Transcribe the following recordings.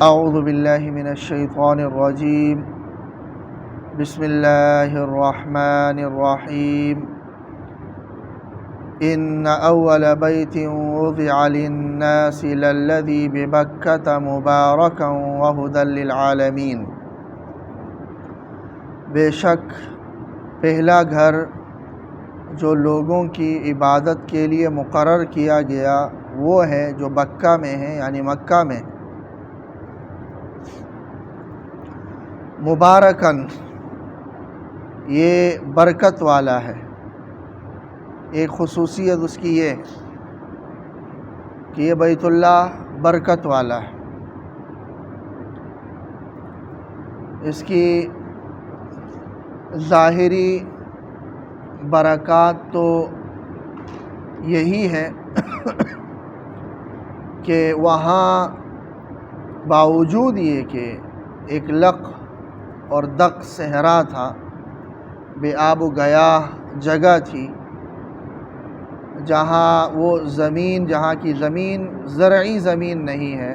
اعوذ باللہ من الشیطان الرجیم بسم اللہ الرحمن الرحیم ان اول بیت وضع للناس للذی ببکۃ مبارکا وہدی للعالمین۔ بے شک پہلا گھر جو لوگوں کی عبادت کے لیے مقرر کیا گیا وہ ہے جو بکہ میں ہے، یعنی مکہ میں۔ مبارکن، یہ برکت والا ہے۔ ایک خصوصیت اس کی یہ کہ یہ بیت اللہ برکت والا ہے۔ اس کی ظاہری برکات تو یہی ہے کہ وہاں باوجود یہ کہ ایک لق اور دق صحرا تھا، بے آب و گیاہ جگہ تھی، جہاں جہاں کی زمین زرعی زمین نہیں ہے،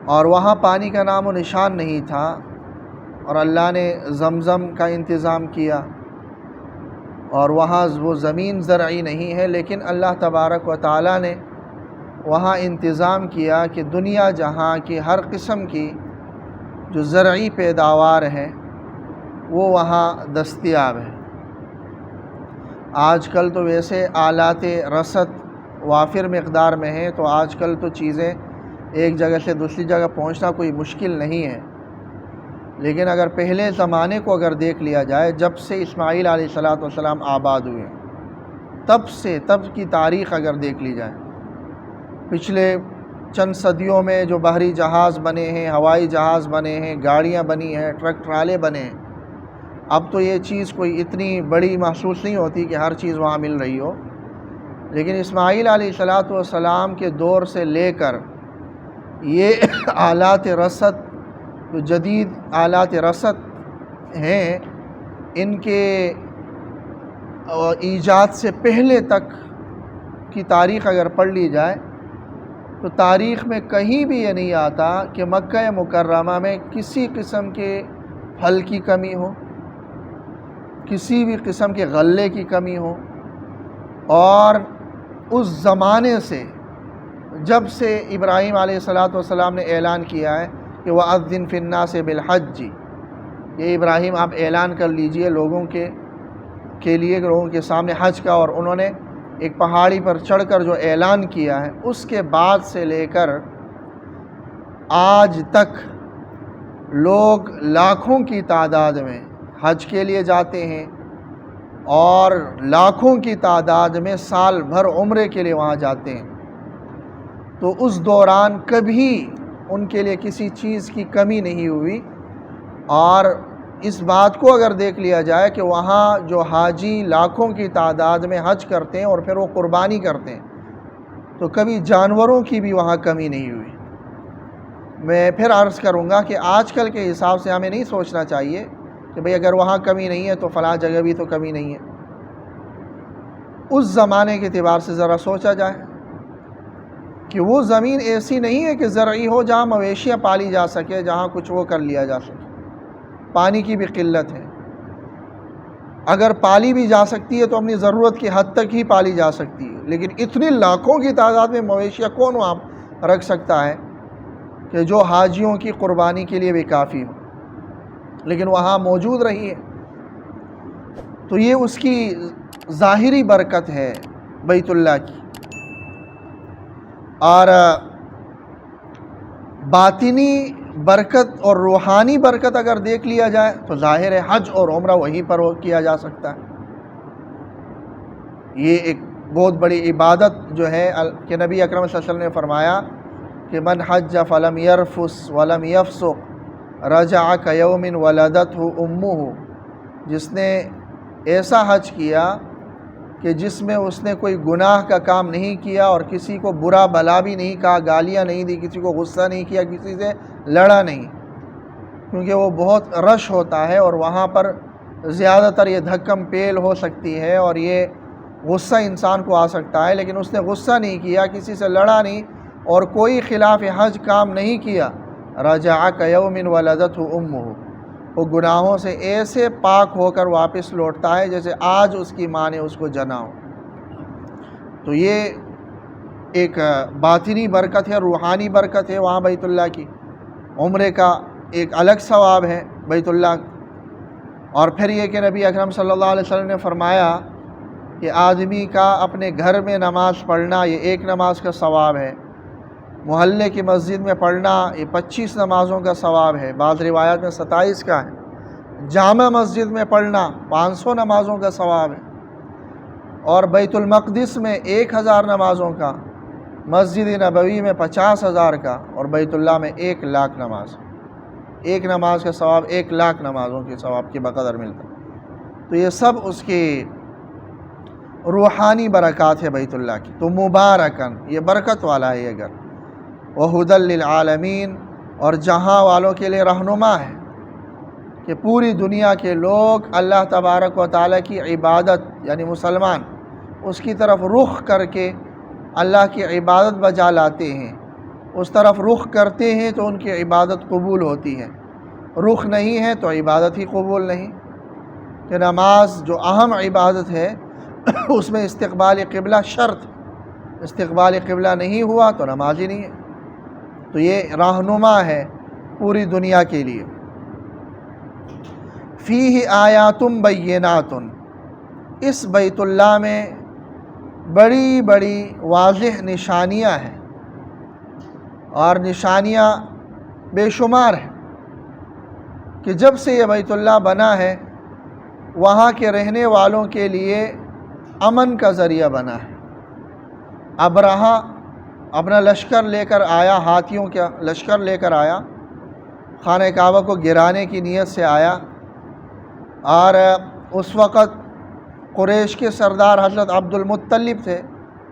اور وہاں پانی کا نام و نشان نہیں تھا، اور اللہ نے زمزم کا انتظام کیا، اور وہاں وہ زمین زرعی نہیں ہے، لیکن اللہ تبارک و تعالیٰ نے وہاں انتظام کیا کہ دنیا جہاں کی ہر قسم کی جو زرعی پیداوار ہے وہ وہاں دستیاب ہے۔ آج کل تو ویسے آلات رسد وافر مقدار میں ہیں، تو آج کل تو چیزیں ایک جگہ سے دوسری جگہ پہنچنا کوئی مشکل نہیں ہے، لیکن اگر پہلے زمانے کو اگر دیکھ لیا جائے، جب سے اسماعیل علیہ السلام آباد ہوئے تب کی تاریخ اگر دیکھ لی جائے، پچھلے چند صدیوں میں جو بحری جہاز بنے ہیں، ہوائی جہاز بنے ہیں، گاڑیاں بنی ہیں، ٹرک ٹرالے بنے ہیں، اب تو یہ چیز کوئی اتنی بڑی محسوس نہیں ہوتی کہ ہر چیز وہاں مل رہی ہو، لیکن اسماعیل علیہ السلام کے دور سے لے کر یہ آلات رسد، جو جدید آلات رسد ہیں، ان کے ایجاد سے پہلے تک کی تاریخ اگر پڑھ لی جائے تو تاریخ میں کہیں بھی یہ نہیں آتا کہ مکہ مکرمہ میں کسی قسم کے پھل کی کمی ہو، کسی بھی قسم کے غلے کی کمی ہو، اور اس زمانے سے جب سے ابراہیم علیہ السلام نے اعلان کیا ہے کہ وَأَذِّن فِي النَّاسِ بِالْحَجِّ، یہ ابراہیم آپ اعلان کر لیجئے لوگوں کے لیے، لوگوں کے سامنے حج کا، اور انہوں نے ایک پہاڑی پر چڑھ کر جو اعلان کیا ہے، اس کے بعد سے لے کر آج تک لوگ لاکھوں کی تعداد میں حج کے لیے جاتے ہیں، اور لاکھوں کی تعداد میں سال بھر عمرے کے لیے وہاں جاتے ہیں۔ تو اس دوران کبھی ان کے لیے کسی چیز کی کمی نہیں ہوئی، اور اس بات کو اگر دیکھ لیا جائے کہ وہاں جو حاجی لاکھوں کی تعداد میں حج کرتے ہیں اور پھر وہ قربانی کرتے ہیں، تو کبھی جانوروں کی بھی وہاں کمی نہیں ہوئی۔ میں پھر عرض کروں گا کہ آج کل کے حساب سے ہمیں نہیں سوچنا چاہیے کہ بھئی اگر وہاں کمی نہیں ہے تو فلاں جگہ بھی تو کمی نہیں ہے۔ اس زمانے کے اعتبار سے ذرا سوچا جائے کہ وہ زمین ایسی نہیں ہے کہ زرعی ہو جہاں مویشیاں پالی جا سکے، جہاں کچھ وہ کر لیا جا سکے، پانی کی بھی قلت ہے۔ اگر پالی بھی جا سکتی ہے تو اپنی ضرورت کی حد تک ہی پالی جا سکتی ہے، لیکن اتنی لاکھوں کی تعداد میں مویشیاں کون وہاں رکھ سکتا ہے کہ جو حاجیوں کی قربانی کے لیے بھی کافی ہو، لیکن وہاں موجود رہی ہے۔ تو یہ اس کی ظاہری برکت ہے بیت اللہ کی، اور باطنی برکت اور روحانی برکت اگر دیکھ لیا جائے تو ظاہر ہے حج اور عمرہ وہیں پر کیا جا سکتا ہے۔ یہ ایک بہت بڑی عبادت جو ہے کہ نبی اکرم صلی اللہ علیہ وسلم نے فرمایا کہ من حج فلم یرفس ولم یفسق رجع کیوم ولدتہ امہ، جس نے ایسا حج کیا کہ جس میں اس نے کوئی گناہ کا کام نہیں کیا، اور کسی کو برا بھلا بھی نہیں کہا، گالیاں نہیں دی، کسی کو غصہ نہیں کیا، کسی سے لڑا نہیں، کیونکہ وہ بہت رش ہوتا ہے اور وہاں پر زیادہ تر یہ دھکم پیل ہو سکتی ہے اور یہ غصہ انسان کو آ سکتا ہے، لیکن اس نے غصہ نہیں کیا، کسی سے لڑا نہیں، اور کوئی خلاف حج کام نہیں کیا، رجع کیوم ولدتہ امہ، وہ گناہوں سے ایسے پاک ہو کر واپس لوٹتا ہے جیسے آج اس کی ماں نے اس کو جنا ہو۔ تو یہ ایک باطنی برکت ہے، روحانی برکت ہے وہاں بیت اللہ کی۔ عمرے کا ایک الگ ثواب ہے بیت اللہ۔ اور پھر یہ کہ نبی اکرم صلی اللہ علیہ وسلم نے فرمایا کہ آدمی کا اپنے گھر میں نماز پڑھنا یہ ایک نماز کا ثواب ہے، محلے کی مسجد میں پڑھنا یہ 25 نمازوں کا ثواب ہے، بعض روایات میں 27 کا ہے، جامع مسجد میں پڑھنا 500 نمازوں کا ثواب ہے، اور بیت المقدس میں 1000 نمازوں کا، مسجد نبوی میں 50,000 کا، اور بیت اللہ میں 1,00,000 نماز۔ ایک نماز کا ثواب 1,00,000 نمازوں کے ثواب کے بقدر ملتا ہے۔ تو یہ سب اس کی روحانی برکات ہے بیت اللہ کی۔ تو مبارکن، یہ برکت والا ہے یہ گھر، وہدی للعالمین، اور جہاں والوں کے لیے رہنما ہے کہ پوری دنیا کے لوگ اللہ تبارک و تعالیٰ کی عبادت، یعنی مسلمان اس کی طرف رخ کر کے اللہ کی عبادت بجا لاتے ہیں، اس طرف رخ کرتے ہیں تو ان کی عبادت قبول ہوتی ہے، رخ نہیں ہے تو عبادت ہی قبول نہیں۔ کہ نماز جو اہم عبادت ہے اس میں استقبال قبلہ شرط، استقبال قبلہ نہیں ہوا تو نماز ہی نہیں ہے۔ تو یہ رہنما ہے پوری دنیا کے لیے۔ فیہ آیات بینات، اس بیت اللہ میں بڑی بڑی واضح نشانیاں ہیں، اور نشانیاں بے شمار ہیں کہ جب سے یہ بیت اللہ بنا ہے وہاں کے رہنے والوں کے لیے امن کا ذریعہ بنا ہے۔ ابرہہ اپنا لشکر لے کر آیا، ہاتھیوں کا لشکر لے کر آیا، خانہ کعبہ کو گرانے کی نیت سے آیا، اور اس وقت قریش کے سردار حضرت عبد المطلب تھے،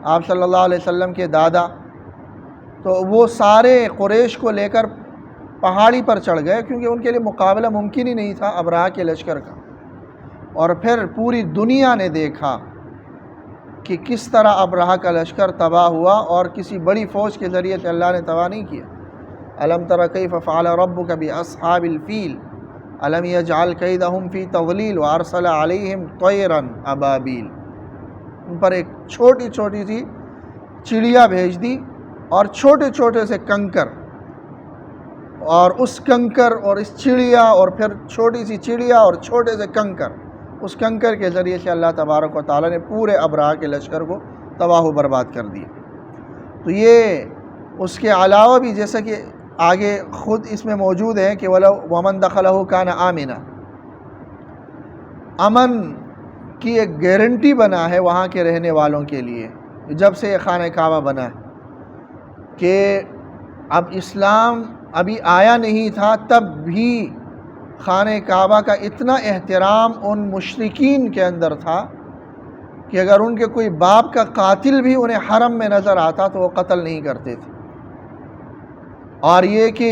آپ صلی اللہ علیہ وسلم کے دادا، تو وہ سارے قریش کو لے کر پہاڑی پر چڑھ گئے کیونکہ ان کے لیے مقابلہ ممکن ہی نہیں تھا ابرہہ کے لشکر کا۔ اور پھر پوری دنیا نے دیکھا کہ کس طرح ابرہہ کا لشکر تباہ ہوا، اور کسی بڑی فوج کے ذریعے سے اللہ نے تباہ نہیں کیا۔ الم تر کیف فعل ربک باصحاب الفیل الم یجعل کیدہم فی تضلیل وارسل علیہم طیرا ابابیل، ان پر ایک چھوٹی چھوٹی سی چڑیا بھیج دی اور چھوٹے چھوٹے سے کنکر، اور اس کنکر اور اس چڑیا اور پھر چھوٹی سی چڑیا اور چھوٹے سے کنکر، اس کنکر کے ذریعے سے اللہ تبارک و تعالیٰ نے پورے ابرہہ کے لشکر کو تباہ و برباد کر دیا۔ تو یہ اس کے علاوہ بھی جیسا کہ آگے خود اس میں موجود ہے کہ وَمَنْ دَخَلَهُ كَانَ آمِنًا، امن کی ایک گارنٹی بنا ہے وہاں کے رہنے والوں کے لیے جب سے یہ خانہ کعبہ بنا ہے، کہ اب اسلام ابھی آیا نہیں تھا تب بھی خانہ کعبہ کا اتنا احترام ان مشرکین کے اندر تھا کہ اگر ان کے کوئی باپ کا قاتل بھی انہیں حرم میں نظر آتا تو وہ قتل نہیں کرتے تھے۔ اور یہ کہ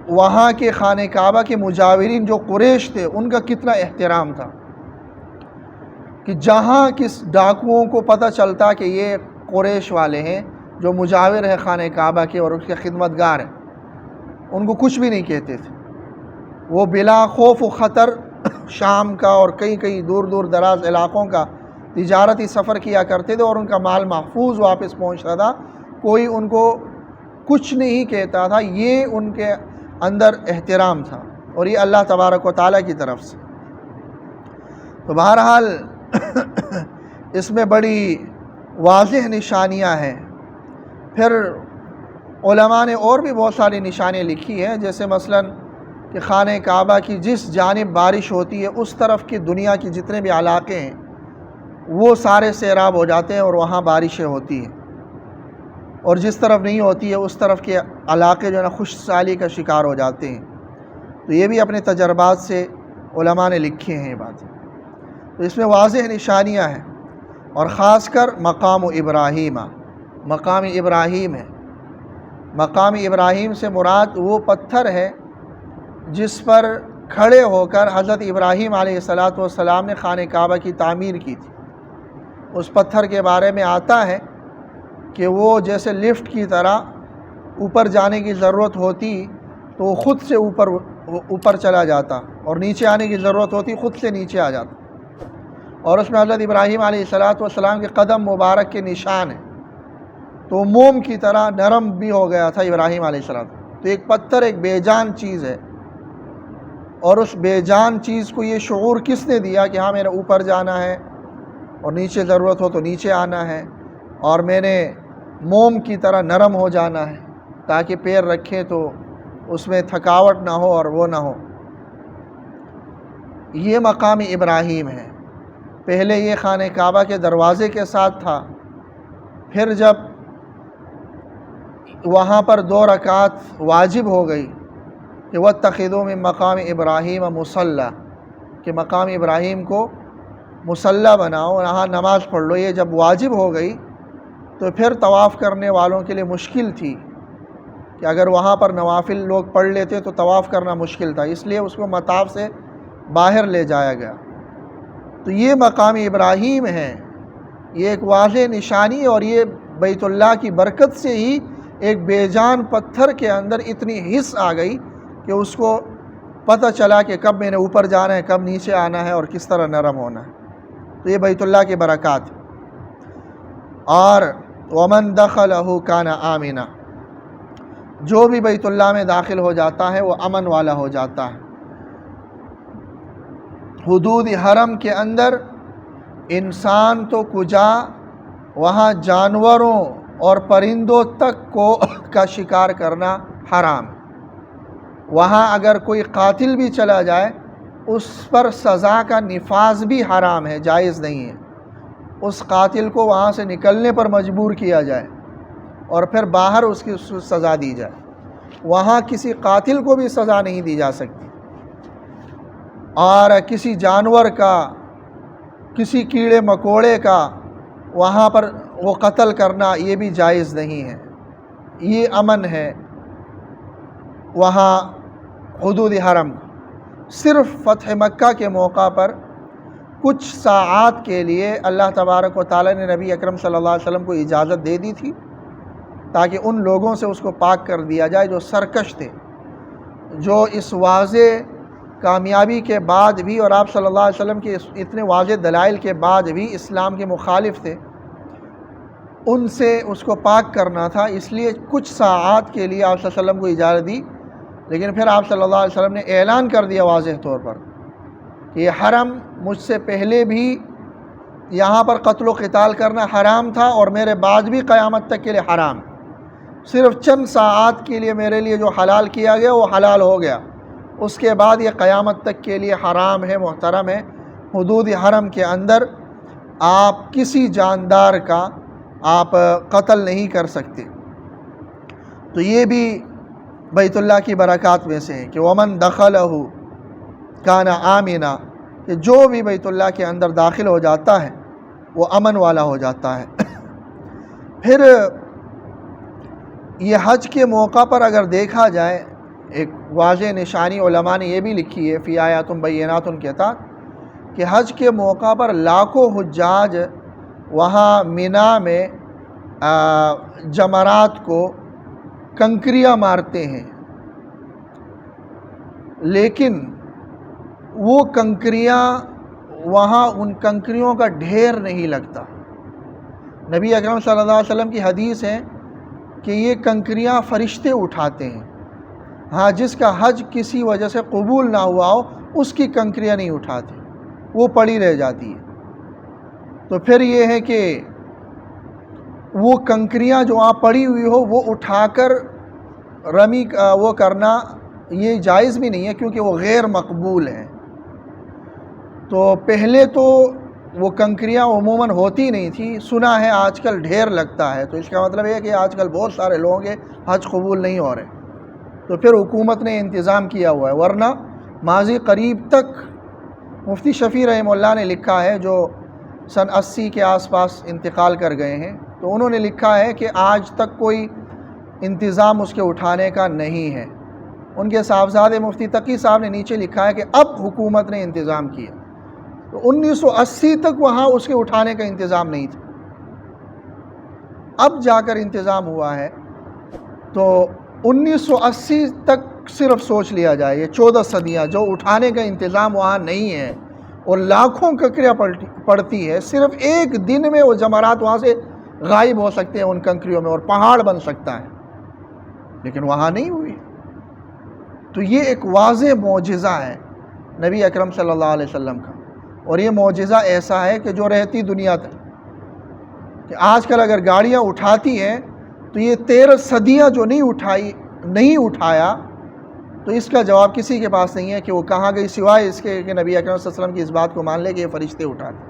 وہاں کے خانہ کعبہ کے مجاورین جو قریش تھے ان کا کتنا احترام تھا، کہ جہاں کس ڈاکوؤں کو پتہ چلتا کہ یہ قریش والے ہیں جو مجاور ہیں خانہ کعبہ کے اور اس کے خدمتگار ہیں، ان کو کچھ بھی نہیں کہتے تھے۔ وہ بلا خوف و خطر شام کا اور کئی دور دور دراز علاقوں کا تجارتی سفر کیا کرتے تھے، اور ان کا مال محفوظ واپس پہنچتا تھا، کوئی ان کو کچھ نہیں کہتا تھا۔ یہ ان کے اندر احترام تھا، اور یہ اللہ تبارک و تعالیٰ کی طرف سے۔ تو بہرحال اس میں بڑی واضح نشانیاں ہیں۔ پھر علماء نے اور بھی بہت ساری نشانیاں لکھی ہیں، جیسے مثلاً کہ خانہ کعبہ کی جس جانب بارش ہوتی ہے اس طرف کی دنیا کے جتنے بھی علاقے ہیں وہ سارے سیراب ہو جاتے ہیں اور وہاں بارشیں ہوتی ہیں، اور جس طرف نہیں ہوتی ہے اس طرف کے علاقے جو ہے نا خشک سالی کا شکار ہو جاتے ہیں۔ تو یہ بھی اپنے تجربات سے علماء نے لکھے ہیں یہ باتیں۔ تو اس میں واضح نشانیاں ہیں، اور خاص کر مقام ابراہیم، مقام ابراہیم ہے۔ مقام ابراہیم سے مراد وہ پتھر ہے جس پر کھڑے ہو کر حضرت ابراہیم علیہ السلام نے خانہ کعبہ کی تعمیر کی تھی۔ اس پتھر کے بارے میں آتا ہے کہ وہ جیسے لفٹ کی طرح اوپر جانے کی ضرورت ہوتی تو وہ خود سے اوپر چلا جاتا، اور نیچے آنے کی ضرورت ہوتی خود سے نیچے آ جاتا۔ اور اس میں حضرت ابراہیم علیہ السلام کے قدم مبارک کے نشان ہیں، تو موم کی طرح نرم بھی ہو گیا تھا ابراہیم علیہ السلام۔ تو ایک پتھر ایک بے جان چیز ہے، اور اس بے جان چیز کو یہ شعور کس نے دیا کہ ہاں میں نے اوپر جانا ہے اور نیچے ضرورت ہو تو نیچے آنا ہے، اور میں نے موم کی طرح نرم ہو جانا ہے تاکہ پیر رکھیں تو اس میں تھکاوٹ نہ ہو اور وہ نہ ہو۔ یہ مقام ابراہیم ہے۔ پہلے یہ خانہ کعبہ کے دروازے کے ساتھ تھا، پھر جب وہاں پر 2 رکعت واجب ہو گئی کہ وَاتَّخِذُوا مِن مَقَامِ إِبْرَاهِيمَ مُصَلَّى، کہ مقام ابراہیم کو مصلی بناؤ، یہاں نماز پڑھ لو، یہ جب واجب ہو گئی تو پھر طواف کرنے والوں کے لیے مشکل تھی کہ اگر وہاں پر نوافل لوگ پڑھ لیتے تو طواف کرنا مشکل تھا، اس لیے اس کو مطاف سے باہر لے جایا گیا۔ تو یہ مقام ابراہیم ہے، یہ ایک واضح نشانی، اور یہ بیت اللہ کی برکت سے ہی ایک بے جان پتھر کے اندر اتنی حس آ گئی کہ اس کو پتہ چلا کہ کب میں نے اوپر جانا ہے، کب نیچے آنا ہے، اور کس طرح نرم ہونا ہے۔ تو یہ بیت اللہ کی برکات۔ اور وَمَن دَخَلَهُ كَانَ آمِنًا، جو بھی بیت اللہ میں داخل ہو جاتا ہے وہ امن والا ہو جاتا ہے۔ حدود حرم کے اندر انسان تو کجا، وہاں جانوروں اور پرندوں تک کا شکار کرنا حرام۔ وہاں اگر کوئی قاتل بھی چلا جائے اس پر سزا کا نفاذ بھی حرام ہے، جائز نہیں ہے۔ اس قاتل کو وہاں سے نکلنے پر مجبور کیا جائے اور پھر باہر اس کی سزا دی جائے۔ وہاں کسی قاتل کو بھی سزا نہیں دی جا سکتی، اور کسی جانور کا، کسی کیڑے مکوڑے کا وہاں پر وہ قتل کرنا یہ بھی جائز نہیں ہے۔ یہ امن ہے وہاں حدود حرم۔ صرف فتح مکہ کے موقع پر کچھ ساعات کے لیے اللہ تبارک و تعالی نے نبی اکرم صلی اللہ علیہ وسلم کو اجازت دے دی تھی تاکہ ان لوگوں سے اس کو پاک کر دیا جائے جو سرکش تھے، جو اس واضح کامیابی کے بعد بھی اور آپ صلی اللہ علیہ وسلم کے اتنے واضح دلائل کے بعد بھی اسلام کے مخالف تھے، ان سے اس کو پاک کرنا تھا۔ اس لیے کچھ ساعات کے لیے آپ صلی اللہ علیہ وسلم کو اجازت دی، لیکن پھر آپ صلی اللہ علیہ وسلم نے اعلان کر دیا واضح طور پر کہ یہ حرم مجھ سے پہلے بھی یہاں پر قتل و قتال کرنا حرام تھا اور میرے بعد بھی قیامت تک کے لیے حرام۔ صرف چند ساعات کے لیے میرے لیے جو حلال کیا گیا وہ حلال ہو گیا، اس کے بعد یہ قیامت تک کے لیے حرام ہے، محترم ہے۔ حدود حرم کے اندر آپ کسی جاندار کا آپ قتل نہیں کر سکتے۔ تو یہ بھی بیت اللہ کی برکات میں سے ہے کہ وَمَن دَخَلَهُ كَانَ آمِنًا، کہ جو بھی بیت اللہ کے اندر داخل ہو جاتا ہے وہ امن والا ہو جاتا ہے۔ پھر یہ حج کے موقع پر اگر دیکھا جائے، ایک واضح نشانی علماء نے یہ بھی لکھی ہے فی آیات بینات کے تحت، کہ حج کے موقع پر لاکھوں حجاج وہاں مینا میں جمرات کو کنکریاں مارتے ہیں، لیکن وہ کنکریاں وہاں ان کنکریوں کا ڈھیر نہیں لگتا۔ نبی اکرم صلی اللہ علیہ وسلم کی حدیث ہے کہ یہ کنکریاں فرشتے اٹھاتے ہیں، ہاں جس کا حج کسی وجہ سے قبول نہ ہوا ہو اس کی کنکریاں نہیں اٹھاتے، وہ پڑی رہ جاتی ہے۔ تو پھر یہ ہے کہ وہ کنکریاں جو وہاں پڑی ہوئی ہو وہ اٹھا کر رمی وہ کرنا یہ جائز بھی نہیں ہے، کیونکہ وہ غیر مقبول ہیں۔ تو پہلے تو وہ کنکریاں عموماً ہوتی نہیں تھی، سنا ہے آج کل ڈھیر لگتا ہے، تو اس کا مطلب یہ ہے کہ آج کل بہت سارے لوگوں کے حج قبول نہیں ہو رہے، تو پھر حکومت نے انتظام کیا ہوا ہے۔ ورنہ ماضی قریب تک مفتی شفیع رحمہ اللہ نے لکھا ہے، جو سن 80 کے آس پاس انتقال کر گئے ہیں، تو انہوں نے لکھا ہے کہ آج تک کوئی انتظام اس کے اٹھانے کا نہیں ہے۔ ان کے صاحبزادے مفتی تقی صاحب نے نیچے لکھا ہے کہ اب حکومت نے انتظام کیا، تو 1980 تک وہاں اس کے اٹھانے کا انتظام نہیں تھا۔ اب جا کر انتظام ہوا ہے، تو 1980 تک صرف سوچ لیا جائے، یہ 14 صدیاں جو اٹھانے کا انتظام وہاں نہیں ہے، اور لاکھوں کنکریاں پڑتی ہے، صرف ایک دن میں وہ جمرات وہاں سے غائب ہو سکتے ہیں ان کنکریوں میں، اور پہاڑ بن سکتا ہے، لیکن وہاں نہیں ہوئی۔ تو یہ ایک واضح معجزہ ہے نبی اکرم صلی اللہ علیہ وسلم کا، اور یہ معجزہ ایسا ہے کہ جو رہتی دنیا تک، کہ آج کل اگر گاڑیاں اٹھاتی ہیں تو یہ 13 صدیاں جو نہیں اٹھایا، تو اس کا جواب کسی کے پاس نہیں ہے کہ وہ کہاں گئی، سوائے اس کے کہ نبی اکرم صلی اللہ علیہ وسلم کی اس بات کو مان لے کہ یہ فرشتے اٹھاتے،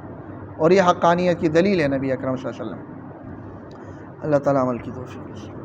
اور یہ حقانیت کی دلیل ہے نبی اکرم صلی اللہ علیہ وسلم۔ اللہ تعالیٰ عمل کی توفیق۔